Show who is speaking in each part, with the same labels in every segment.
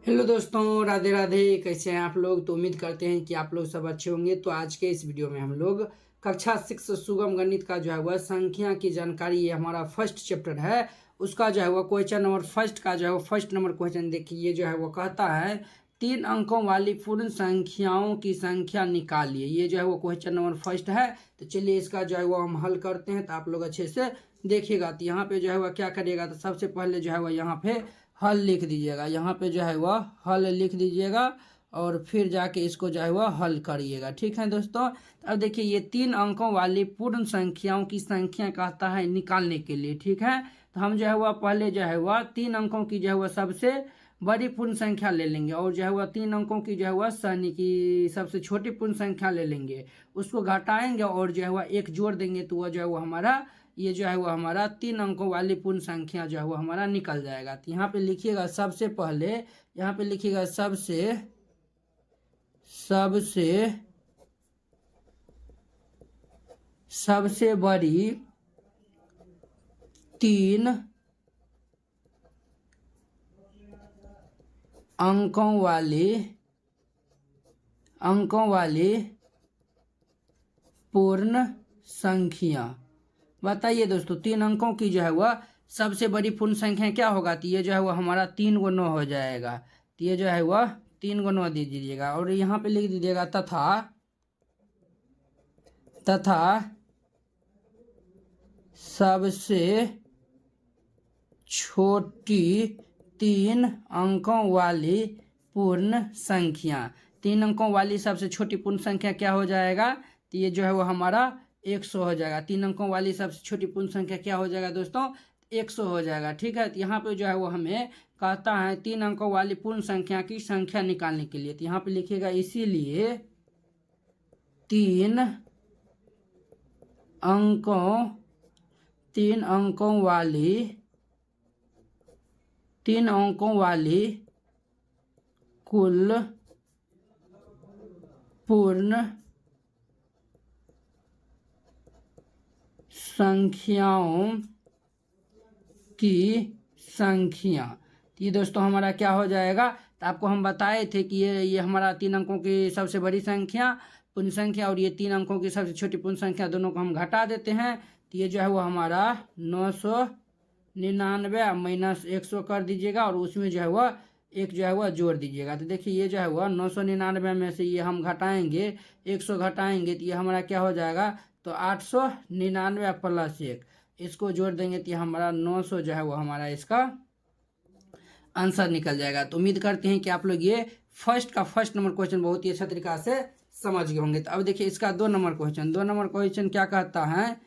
Speaker 1: Hello दोस्तों, राधे राधे। कैसे हैं आप लोग? तो उम्मीद करते हैं कि आप लोग सब अच्छे होंगे। तो आज के इस वीडियो में हम लोग कक्षा 6 सुगम गणित का जो है वह संख्या की जानकारी, ये हमारा फर्स्ट चैप्टर है, उसका जो है वह क्वेश्चन नंबर फर्स्ट का जो है वो फर्स्ट नंबर क्वेश्चन देखिए। ये जो है वो कहता है 3 अंकों वाली पूर्ण संख्याओं की संख्या निकालिए। ये जो है वो क्वेश्चन नंबर फर्स्ट है। तो चलिए इसका जो है वो हम हल करते हैं, तो आप लोग अच्छे से देखिएगा। तो यहाँ पे जो है वह क्या करिएगा, तो सबसे पहले जो है वह यहाँ पे हल लिख दीजिएगा। यहाँ पे जो है वह हल लिख दीजिएगा और फिर जाके इसको जो है वह हल करिएगा। ठीक है दोस्तों। अब देखिए ये 3 अंकों वाली पूर्ण संख्याओं की संख्या कहता है निकालने के लिए। ठीक है, तो हम जो है वह पहले जो है वह 3 अंकों की जो है वह सबसे बड़ी पूर्ण संख्या ले लेंगे और जो है वह 3 अंकों की जो है वह शनि की सबसे छोटी पूर्ण संख्या ले लेंगे, उसको घटाएंगे और जो है वह एक जोड़ देंगे, तो वह जो है वो हमारा ये जो है वो हमारा 3 अंकों वाली पूर्ण संख्या जो है वो हमारा निकल जाएगा। तो यहाँ पे लिखिएगा सबसे पहले, यहाँ पे लिखिएगा सबसे सबसे सबसे बड़ी 3 अंकों वाली पूर्ण संख्या। बताइए दोस्तों, 3 अंकों की जो है वह सबसे बड़ी पूर्ण संख्या क्या होगा? तो ये जो है वह हमारा 3 × 9 हो जाएगा। तो ये जो है वह 3 × 9 दे दीजिएगा और यहाँ पे लिख दीजिएगा तथा तथा सबसे छोटी 3 अंकों वाली पूर्ण संख्या। 3 अंकों वाली सबसे छोटी पूर्ण संख्या क्या हो जाएगा? तो ये जो है वो हमारा 100 हो जाएगा। 3 अंकों वाली सबसे छोटी पूर्ण संख्या क्या हो जाएगा दोस्तों? 100 हो जाएगा। ठीक है, तो यहाँ पे जो है वो हमें कहता है 3 अंकों वाली पूर्ण संख्या की संख्या निकालने के लिए। तो यहाँ पे लिखिएगा इसीलिए 3 अंकों 3 अंकों वाली कुल पूर्ण संख्याओं की संख्या। तो ये दोस्तों हमारा क्या हो जाएगा? तो आपको हम बताए थे कि ये हमारा 3 अंकों की सबसे बड़ी संख्या पूर्ण संख्या और ये 3 अंकों की सबसे छोटी पूर्ण संख्या, दोनों को हम घटा देते हैं। तो ये जो है वो हमारा 999 माइनस 100 कर दीजिएगा और उसमें जो है वह एक जो है वह जोड़ दीजिएगा। तो देखिए ये जो है वह 999 में से ये हम घटाएंगे, 100 घटाएंगे, तो ये हमारा क्या हो जाएगा? तो 899 प्लस 1, इसको जोड़ देंगे तो ये हमारा 900 जो है वो हमारा इसका आंसर निकल जाएगा। तो उम्मीद करते हैं कि आप लोग ये फर्स्ट नंबर क्वेश्चन बहुत ही अच्छा तरीका से समझ गए होंगे। तो अब देखिए इसका 2 नंबर क्वेश्चन क्या कहता है?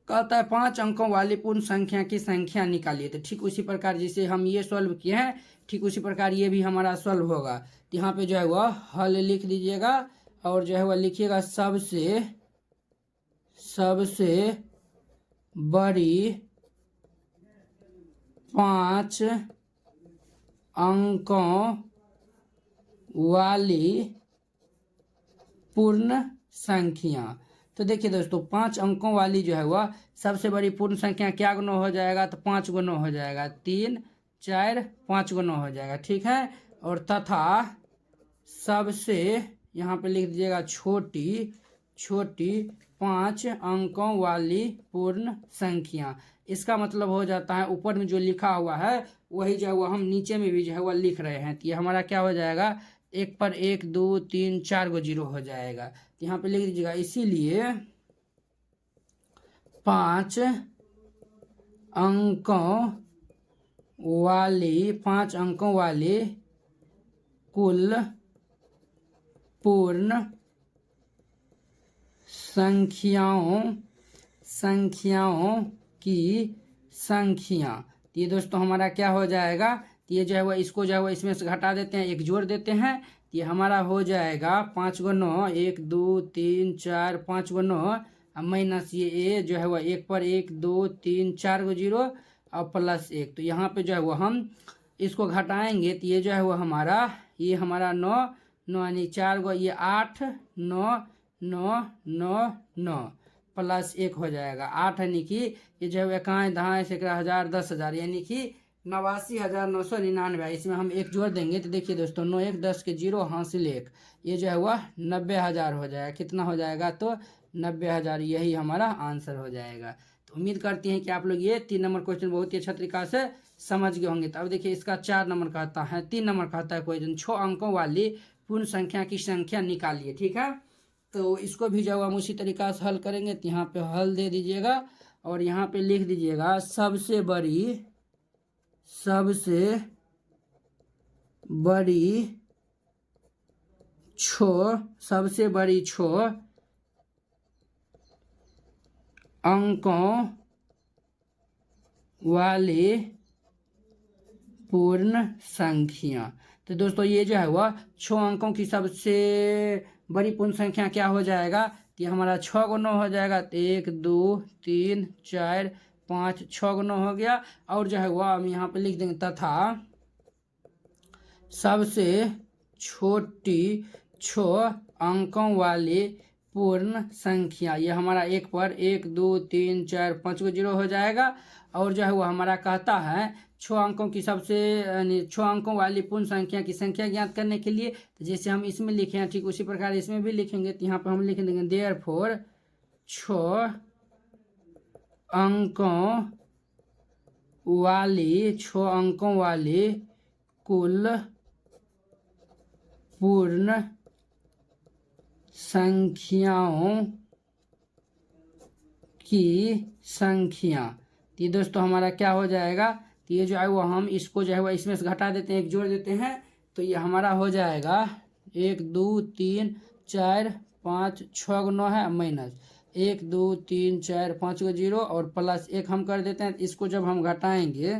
Speaker 1: कहता है 5 अंकों वाली पूर्ण संख्या की संख्या निकालिए। तो ठीक उसी प्रकार जिसे हम ये सॉल्व किए हैं, ठीक उसी प्रकार ये भी हमारा सॉल्व होगा। तो यहाँ पे जो है वह हल लिख दीजिएगा और जो है वह लिखिएगा सबसे बड़ी 5 अंकों वाली पूर्ण संख्या। तो देखिए दोस्तों 5 अंकों वाली जो है वह सबसे बड़ी पूर्ण संख्या क्या गुना हो जाएगा? तो 5 गुना हो जाएगा, 3 4 5 गुना हो जाएगा। ठीक है, और तथा सबसे यहाँ पे लिख दीजिएगा छोटी 5 अंकों वाली पूर्ण संख्या। इसका मतलब हो जाता है ऊपर में जो लिखा हुआ है वही जो है वो हम नीचे में भी जो है वह लिख रहे हैं। तो ये हमारा क्या हो जाएगा? 1 पर 1 2 3 4 गो जीरो हो जाएगा। तो यहाँ पे लिख दीजिएगा इसीलिए 5 अंकों वाली कुल पूर्ण संख्याओं की संख्या। तो ये दोस्तों हमारा क्या हो जाएगा? तो ये जो है वह इसको जो है वह इसमें से घटा देते हैं, एक जोड़ देते हैं। तो ये हमारा हो जाएगा 5 × 9 1 2 3 4 5 × 9 माइनस ये जो है वह 1 पर 1 2 3 4 गो जीरो और प्लस 1। तो यहाँ पे जो है वो हम इसको घटाएंगे तो ये जो है वो हमारा 9 यानी 4 गो, ये 8 9 9 9 9 प्लस 1 हो जाएगा 8, यानी कि ये जो है कहाँ दहाँ से 1000 10,000 यानी कि 89,999। इसमें हम एक जोड़ देंगे तो देखिए दोस्तों 9 1 10 के 0 हासिल 1, ये जो है वह 90,000 हो जाएगा। कितना हो जाएगा तो 90,000, यही हमारा आंसर हो जाएगा। तो उम्मीद करती हैं कि आप लोग ये 3 नंबर क्वेश्चन बहुत ही अच्छा तरीका से समझ गए होंगे। तो अब देखिए इसका 4 नंबर कहता है, 3 नंबर कहता है क्वेश्चन 6 अंकों वाली पूर्ण संख्या की संख्या निकालिए। ठीक है, तो इसको भी जब हम उसी तरीका से हल करेंगे तो यहाँ पे हल दे दीजिएगा और यहाँ पे लिख दीजिएगा सबसे बड़ी छो अंकों वाली पूर्ण संख्या। तो दोस्तों ये जो है वह 6 अंकों की सबसे बड़ी पूर्ण संख्या क्या हो जाएगा, कि हमारा 6 गुना हो जाएगा। तो 1 2 3 4 5 6 गुना हो गया। और जो है वह हम यहाँ पे लिख देंगे तथा सबसे छोटी 6 अंकों वाली पूर्ण संख्या, ये हमारा 1 पर 1 2 3 4 5 को 0 हो जाएगा। और जो है वो हमारा कहता है 6 अंकों की 6 अंकों वाली पूर्ण संख्या की संख्या ज्ञात करने के लिए, तो जैसे हम इसमें लिखे हैं ठीक उसी प्रकार इसमें भी लिखेंगे। तो यहाँ पर हम लिख देंगे देयरफॉर 6 अंकों वाली कुल पूर्ण संख्याओं की संख्या। तो ये दोस्तों हमारा क्या हो जाएगा, तो ये जो है वो हम इसको जो है वो इसमें से घटा देते हैं, एक जोड़ देते हैं। तो ये हमारा हो जाएगा 1 2 3 4 5 6 गुना है माइनस 1 2 3 4 5 को 0 और प्लस 1 हम कर देते हैं। इसको जब हम घटाएंगे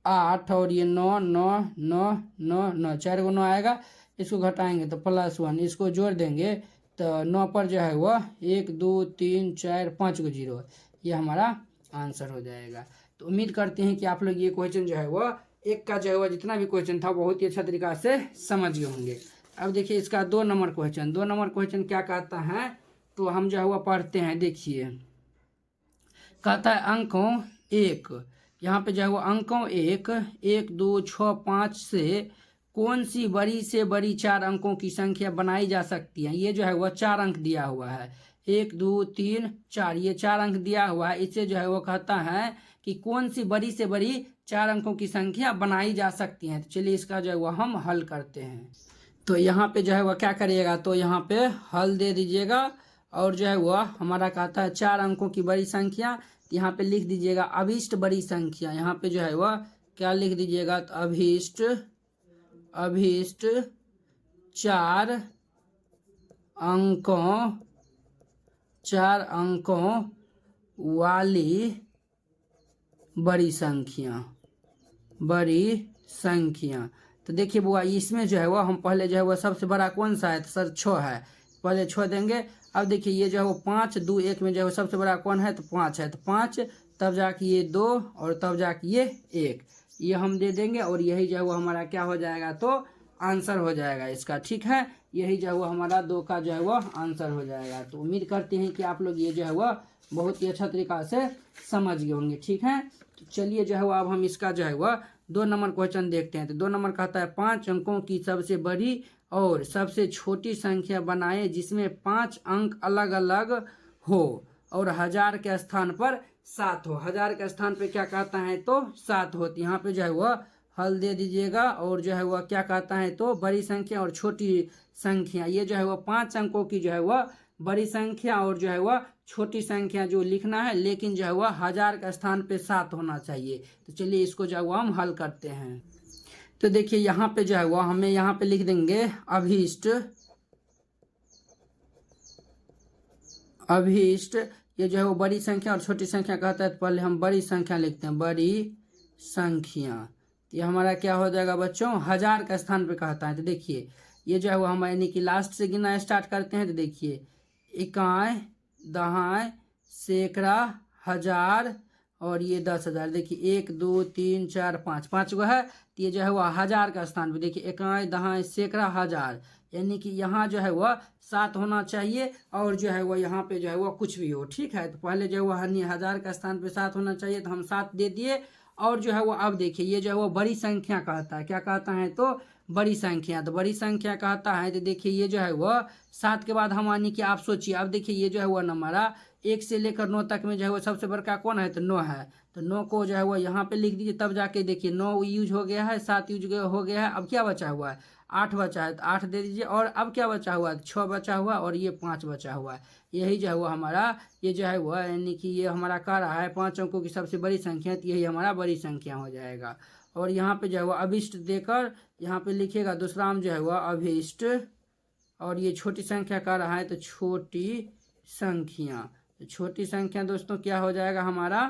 Speaker 1: 8 और ये 9 9 9 9 9 4 गुना आएगा। इसको घटाएंगे तो +1, इसको जोड़ देंगे तो 9 पर जो है वह 1 2 3 4 5 को 0, ये हमारा आंसर हो जाएगा। तो उम्मीद करते हैं कि आप लोग ये क्वेश्चन जो है वह एक का जो है वह जितना भी क्वेश्चन था बहुत ही अच्छा तरीका से समझ गए होंगे। अब देखिए इसका 2 नंबर क्वेश्चन क्या कहता है, तो हम जो है वह पढ़ते हैं। देखिए कहता है अंकों 1, यहाँ पे जो है वो अंकों 1 1 2 6 5 से कौन सी बड़ी से बड़ी 4 अंकों की संख्या बनाई जा सकती है। ये जो है वह 4 अंक दिया हुआ है, 1 2 3 4, ये 4 अंक दिया हुआ है। इससे जो है वो कहता है कि कौन सी बड़ी से बड़ी 4 अंकों की संख्या बनाई जा सकती है। तो चलिए इसका जो है वह हम हल करते हैं। तो यहाँ पे जो है वह क्या करिएगा, तो यहाँ पे हल दे दीजिएगा और जो है वह हमारा कहता है 4 अंकों की बड़ी संख्या। यहाँ पे लिख दीजिएगा अभीष्ट बड़ी संख्या। यहाँ पे जो है वह क्या लिख दीजिएगा, तो अभीष्ट 4 अंकों वाली बड़ी संख्या। तो देखिए बुआ इसमें जो है वह हम पहले जो है वह सबसे बड़ा कौन सा है, तो सर 6 है, पहले 6 देंगे। अब देखिए ये जो है वो 5 2 1 में जो है सबसे बड़ा कौन है, तो 5 है, तो 5 तब जाके ये 2 और तब जाके ये 1, ये हम दे देंगे और यही जो है वो हमारा क्या हो जाएगा, तो आंसर हो जाएगा इसका। ठीक है, यही जो है वो हमारा 2 का जो है वो आंसर हो जाएगा। तो उम्मीद करते हैं कि आप लोग ये जो है वो बहुत ही अच्छा तरीका से समझ गए होंगे। ठीक है, तो चलिए जो है वो अब हम इसका जो है वह 2 नंबर क्वेश्चन देखते हैं। तो 2 नंबर कहता है 5 अंकों की सबसे बड़ी और सबसे छोटी संख्या बनाए जिसमें 5 अंक अलग अलग हो और 1000 के स्थान पर 7 हो। 1000 के स्थान पे क्या कहता है, तो 7 हो। तो यहाँ पे जो है वह हल दे दीजिएगा और जो है वह क्या कहता है, तो बड़ी संख्या और छोटी संख्या। ये जो है वह 5 अंकों की जो है वह बड़ी संख्या और जो है वह छोटी संख्या जो लिखना है, लेकिन जो है वह 1000 के स्थान पे 7 होना चाहिए। तो चलिए इसको जो है वह हम हल करते हैं। तो देखिए यहाँ पे जो है वह हमें यहाँ पे लिख देंगे अभीष्ट, ये जो है वो बड़ी संख्या और छोटी संख्या कहता है। तो पहले हम बड़ी संख्या लिखते हैं, बड़ी संख्या। ये हमारा क्या हो जाएगा बच्चों, 1000 का स्थान पे कहता है। तो देखिए ये जो है वो हम यानी कि लास्ट से गिनना स्टार्ट करते हैं। तो देखिए इकाई दहाई सैकड़ा 1000 और ये 10,000। देखिए 1 2 3 4 5 5 गो है। तो ये जो है वह 1000 का स्थान पे देखिए इकाई दहाई सैकड़ा 1000, यानी कि यहाँ जो है वह 7 होना चाहिए और जो है वह यहाँ पे जो है वह कुछ भी हो। ठीक है, तो पहले जो है वह 1000 का स्थान पे 7 होना चाहिए, तो हम 7 दे दिए और जो है वो अब देखिए ये जो है वो बड़ी संख्या कहता है, क्या कहता है तो बड़ी संख्या। तो बड़ी संख्या कहता है तो देखिए ये जो है वह 7 के बाद हम यानी कि आप सोचिए, अब देखिए ये जो है वह नंबर 1 से लेकर 9 तक में जो है वो सबसे बड़का कौन है तो 9 है। तो 9 को जो है वो यहाँ पे लिख दीजिए, तब जाके देखिए 9 यूज हो गया है, 7 यूज हो गया है। अब क्या बचा हुआ है 8 बचा है, तो 8 दे दीजिए। और अब क्या बचा हुआ है 6 बचा हुआ और ये 5 बचा हुआ है। यही जो है वो हमारा ये जो है वो यानी कि ये हमारा कह रहा है 5 अंकों की सबसे बड़ी संख्या, तो यही हमारा बड़ी संख्या हो जाएगा। और यहाँ पे जो है वो अभिष्ट देकर यहाँ पे लिखिएगा दूसरा में जो है वो अभिष्ट, और ये छोटी संख्या का रहा है तो छोटी संख्या। तो छोटी संख्या दोस्तों क्या हो जाएगा हमारा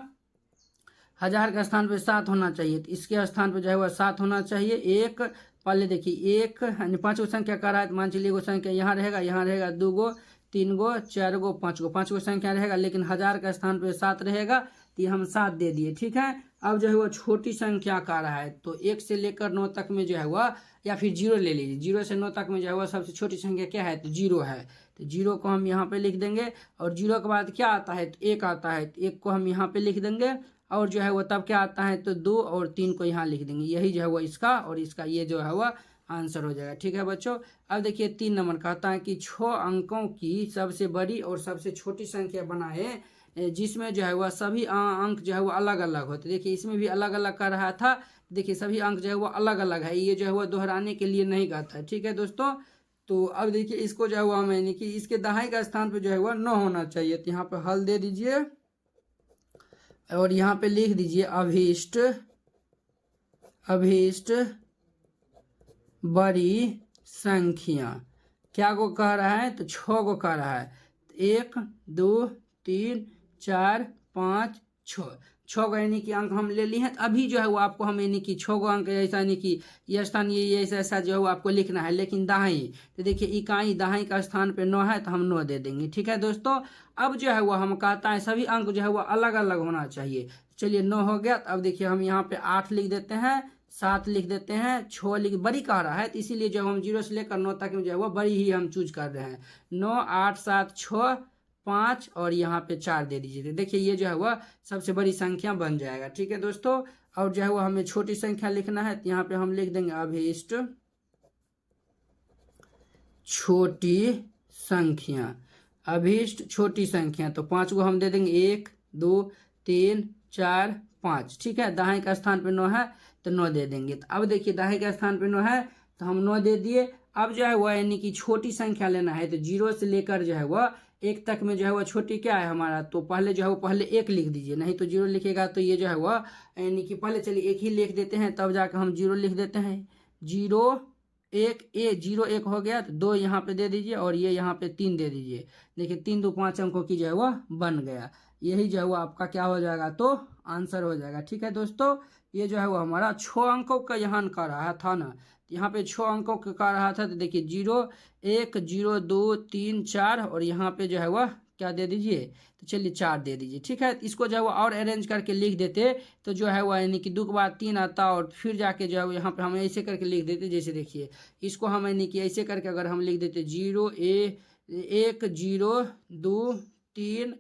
Speaker 1: 1000 के स्थान पे 7 होना चाहिए, तो इसके स्थान पे जो है वह 7 होना चाहिए। एक पहले देखिए एक यानी 5 गो संख्या का रहा है, तो मान चलिए एगो संख्या यहाँ रहेगा 2 गो 3 गो 4 गो 5 गो संख्या रहेगा, लेकिन 1000 के स्थान पे 7 रहेगा, तो हम 7 दे दिए। ठीक है, अब जो है वो छोटी संख्या का रहा है, तो 1 से लेकर 9 तक में जो है वह, या फिर 0 ले लीजिए, 0 से 9 तक में जो है वह सबसे छोटी संख्या क्या है तो 0 है। तो 0 को हम यहाँ पे लिख देंगे, और 0 के बाद क्या आता है तो 1 आता है, तो 1 को हम यहाँ पे लिख देंगे। और जो है वो तब क्या आता है तो 2 और 3 को यहाँ लिख देंगे। यही जो है वो इसका और इसका ये जो है वह आंसर हो जाएगा। ठीक है बच्चों, अब देखिए 3 नंबर कहता है कि 6 अंकों की सबसे बड़ी और सबसे छोटी संख्या बनाए जिसमें जो है वह सभी अंक जो है वो अलग अलग होते। देखिए इसमें भी अलग अलग कर रहा था, देखिए सभी अंक जो है वो अलग अलग है, ये जो है वो दोहराने के लिए नहीं कहता है। ठीक है दोस्तों, तो अब देखिए इसको जो है वो हम यानी कि इसके दहाई का स्थान पे जो है वह 9 होना चाहिए, तो यहाँ पे हल दे दीजिए और यहाँ पे लिख दीजिए अभीष्ट अभीष्ट बड़ी संख्या। क्या को कह रहा है तो 6 को कह रहा है, 1 2 3 4 5 6 को यानी कि अंक हम ले लिए हैं। तो अभी जो है वो आपको हम यानी कि 6 अंक ऐसा यानी कि ये स्थान ये ऐसा जो है वो आपको लिखना है, लेकिन दाई तो देखिए इकाई दाई का स्थान पे 9 है, तो हम 9 दे देंगे। ठीक है दोस्तों, अब जो है वो हम कहता है सभी अंक जो है वो अलग अलग होना चाहिए। चलिए 9 हो गया, तो अब देखिए हम यहाँ पे 8 लिख देते हैं, 7 लिख देते हैं, 6 लिख, बड़ी कह रहा है तो इसीलिए जो हम 0 से लेकर 9 तक में जो है वो बड़ी ही हम चूज कर रहे हैं। 9 8 7 6 5 और यहाँ पे 4 दे दीजिए। देखिए ये जो है वह सबसे बड़ी संख्या बन जाएगा। ठीक है दोस्तों, और जो है वो हमें छोटी संख्या लिखना है, तो यहाँ पे हम लिख देंगे अभीष्ट छोटी संख्या। अभीष्ट छोटी संख्या, तो 5 को हम दे देंगे 1 2 3 4 5। ठीक है, दाएं का स्थान पे 9 है तो 9 दे देंगे। तो अब देखिए दाएं का स्थान पे 9 है तो हम 9 दे दिए। अब जो है वह यानी कि छोटी संख्या लेना है, तो 0 से लेकर जो है वह 1 तक में जो है वह छोटी क्या है हमारा, तो पहले जो है वो पहले 1 लिख दीजिए, नहीं तो 0 लिखेगा तो ये जो है वह यानी कि पहले चलिए 1 ही लिख देते हैं, तब जाकर हम 0 लिख देते हैं। 0 1 0 1 हो गया, तो 2 यहाँ पे दे दीजिए और ये यहाँ पे 3 दे दीजिए। देखिए 3 2 5 अंकों की जो है वह बन गया। यही जो है वो आपका क्या हो जाएगा तो आंसर हो जाएगा। ठीक है दोस्तों, ये जो है वो हमारा 6 अंकों का यहाँ का रहा था ना, यहाँ पे 6 अंकों का रहा था, तो देखिए 0 1 0 2 3 4 और यहाँ पे जो है वह क्या दे दीजिए तो चलिए 4 दे दीजिए। ठीक है, इसको जो है वो और अरेंज करके लिख देते तो जो है वो यानी कि 2 के बाद 3 आता, और फिर जाके जो है वो यहाँ पे हम ऐसे करके लिख देते। जैसे देखिए इसको हम यानी कि ऐसे करके अगर हम लिख देते 0 1 0 2 3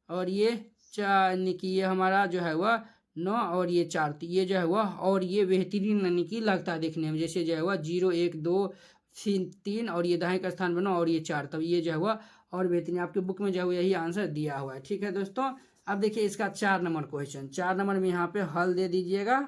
Speaker 1: और ये 4 यानी कि ये हमारा जो है वह 9 और ये 4, तो ये जो है वह और ये बेहतरीन यानी कि लगता है देखने में। जैसे जो है वह 0 1 2 3 और ये दाएं का स्थान बना और ये 4, तब ये जो है वह और बेहतरीन आपके बुक में जो है यही आंसर दिया हुआ है। ठीक है दोस्तों, अब देखिए इसका 4 नंबर क्वेश्चन, 4 नंबर में यहाँ पे हल दे दीजिएगा।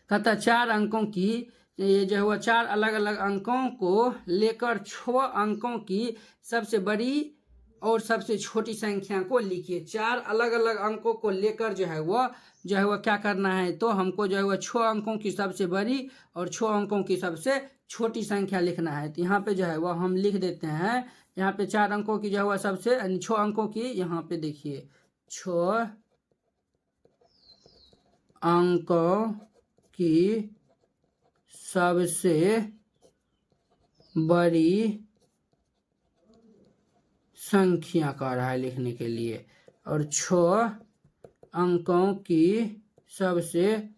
Speaker 1: कहता 4 अंकों की ये जो है वह 4 अलग अलग अंकों को लेकर 6 अंकों की सबसे बड़ी और सबसे छोटी संख्या को लिखिए। 4 अलग अलग अंकों को लेकर जो है वह क्या करना है, तो हमको जो है वह 6 अंकों की सबसे बड़ी और 6 अंकों की सबसे छोटी संख्या लिखना है। तो यहाँ पे जो है वह हम लिख देते हैं, यहाँ पे 4 अंकों की जो है वह सबसे 6 अंकों की, यहाँ पे देखिए 6 अंकों की सबसे बड़ी संख्या का रहा है लिखने के लिए, और 6 अंकों की सबसे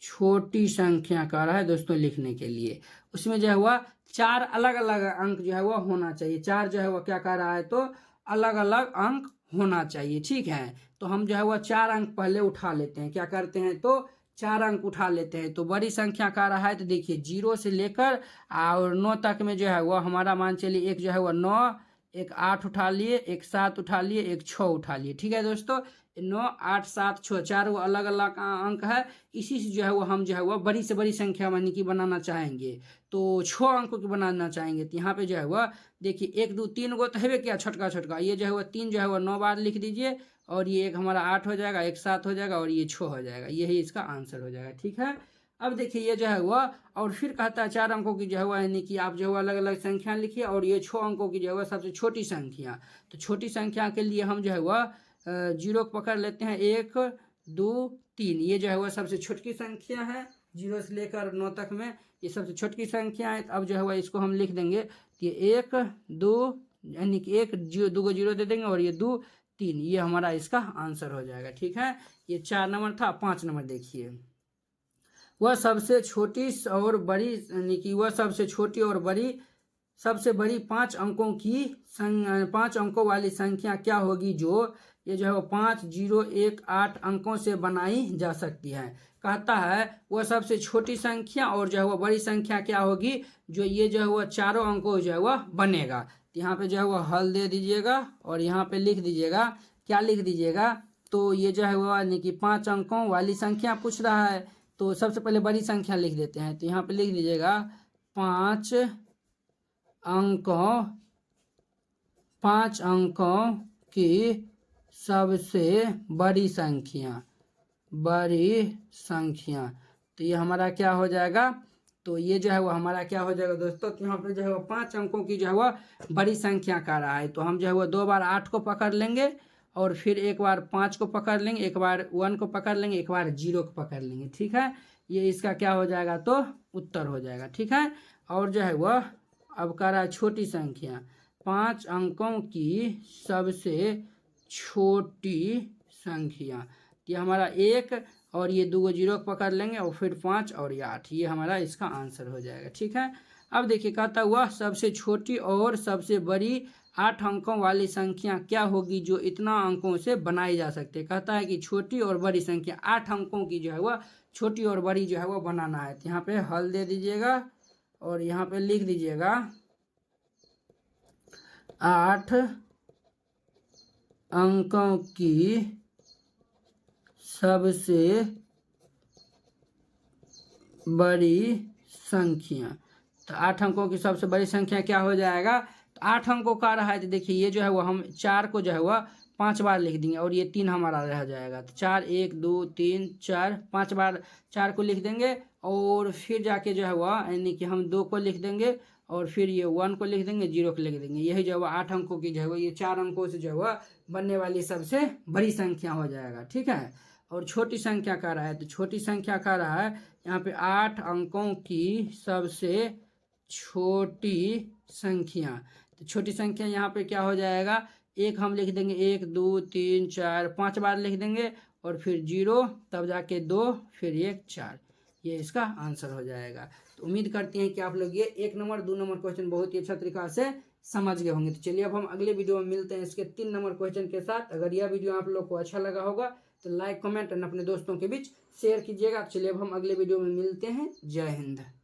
Speaker 1: छोटी संख्या का रहा है दोस्तों लिखने के लिए। उसमें जो है वह 4 अलग अलग अंक जो है वह होना चाहिए। 4 जो है वह क्या कह रहा है तो अलग अलग अंक होना चाहिए। ठीक है, तो हम जो है वह 4 अंक पहले उठा लेते हैं। क्या करते हैं तो 4 अंक उठा लेते हैं। तो बड़ी संख्या का रहा है तो देखिए 0 से लेकर और 9 तक में जो है वह हमारा मान चलिए एक जो है वह 9, एक 8 उठा लिए, एक 7 उठा लिए, एक 6 उठा लिए। ठीक है दोस्तों, 9, 8, 7, 6 चार वो अलग अलग अंक है। इसी से जो है वो हम जो है वह बड़ी से बड़ी संख्या यानी कि बनाना चाहेंगे, तो 6 अंकों की बनाना चाहेंगे। तो यहाँ पे जो है वह देखिए 1, 2, 3 गो तो है क्या छोटका छोटका, ये जो है वह 3 जो है वह 9 बार लिख दीजिए, और ये एक हमारा 8 हो जाएगा, एक 7 हो जाएगा, और ये 6 हो जाएगा। यही इसका आंसर हो जाएगा। ठीक है, अब देखिए ये जो है वह और फिर कहता है 4 अंकों की जो है वह यानी कि आप जो है अलग अलग संख्या लिखिए, और ये 6 अंकों की जो है वह सबसे छोटी संख्या। तो छोटी संख्या के लिए हम जो है वह 0 को पकड़ लेते हैं, 1, 2, 3। ये जो है वह सबसे छोटी संख्या है, 0 से लेकर 9 तक में ये सबसे छोटी संख्या है। अब जो है वह इसको हम लिख देंगे कि 1, 2 यानी कि 1, 2 को 0 दे देंगे, और ये 2, 3, ये हमारा इसका आंसर हो जाएगा। ठीक है, ये 4 नंबर था। 5 नंबर देखिए, वह सबसे छोटी और बड़ी यानी कि वह सबसे छोटी और बड़ी सबसे बड़ी 5 अंकों की 5 अंकों वाली संख्या क्या होगी जो ये जो है वो 5, 0, 1, 8 अंकों से बनाई जा सकती है। कहता है वह सबसे छोटी संख्या और जो है वह बड़ी संख्या क्या होगी जो ये जो है वह चारों अंकों जो है वह बनेगा। तो यहाँ पे जो है वह हल दे दीजिएगा, और यहाँ पे लिख दीजिएगा, क्या लिख दीजिएगा, तो ये जो है वह यानी कि 5 अंकों वाली संख्या पूछ रहा है, तो सबसे पहले बड़ी संख्या लिख देते हैं। तो यहाँ पे लिख दीजिएगा 5 अंकों की सबसे बड़ी संख्या तो ये हमारा क्या हो जाएगा, तो ये जो है वो हमारा क्या हो जाएगा दोस्तों, तो यहाँ पे जो है वो 5 अंकों की जो है वह बड़ी संख्या का रहा है। तो हम जो है वो 2 बार 8 को पकड़ लेंगे, और फिर एक बार 5 को पकड़ लेंगे, एक बार 1 को पकड़ लेंगे, एक बार 0 को पकड़ लेंगे। ठीक है, ये इसका क्या हो जाएगा तो उत्तर हो जाएगा। ठीक है, और जो है वह अब कह रहा है छोटी संख्या, 5 अंकों की सबसे छोटी संख्या। ये हमारा 1 और ये 2 0 को पकड़ लेंगे, और फिर 5 और ये 8, ये हमारा इसका आंसर हो जाएगा। ठीक है, अब देखिए कहता हुआ सबसे छोटी और सबसे बड़ी 8 अंकों वाली संख्या क्या होगी जो इतना अंकों से बनाई जा सकती है। कहता है कि छोटी और बड़ी संख्या 8 अंकों की जो है वह छोटी और बड़ी जो है वह बनाना है। तो यहाँ पे हल दे दीजिएगा, और यहाँ पे लिख दीजिएगा 8 अंकों की सबसे बड़ी संख्या। तो 8 अंकों की सबसे बड़ी संख्या क्या हो जाएगा, तो 8 अंकों का रहा है। तो देखिए ये जो है वो हम 4 को जो है वह 5 बार लिख देंगे, और ये 3 हमारा रह जाएगा। तो 4, 1, 2, 3, 4, 5 बार 4 को लिख देंगे, और फिर जाके जो है वह यानी कि हम 2 को लिख देंगे, और फिर ये 1 को लिख देंगे, 0 को लिख देंगे। यही जो है वह 8 अंकों की जो है वह ये 4 अंकों से जो है वह बनने वाली सबसे बड़ी संख्या हो जाएगा। ठीक है, और छोटी संख्या का रहा है, तो छोटी संख्या का रहा है यहाँ पे 8 अंकों की सबसे छोटी संख्या। तो छोटी संख्या यहाँ पे क्या हो जाएगा, 1 हम लिख देंगे, 1, 2, 3, 4, 5 बार लिख देंगे, और फिर 0, तब जाके 2, फिर 1, 4, ये इसका आंसर हो जाएगा। तो उम्मीद करते हैं कि आप लोग ये 1 नंबर 2 नंबर क्वेश्चन बहुत ही अच्छा तरीका से समझ गए होंगे। तो चलिए अब हम अगले वीडियो में मिलते हैं इसके 3 नंबर क्वेश्चन के साथ। अगर यह वीडियो आप लोग को अच्छा लगा होगा तो लाइक, कमेंट और अपने दोस्तों के बीच शेयर कीजिएगा। चलिए अब हम अगले वीडियो में मिलते हैं। जय हिंद।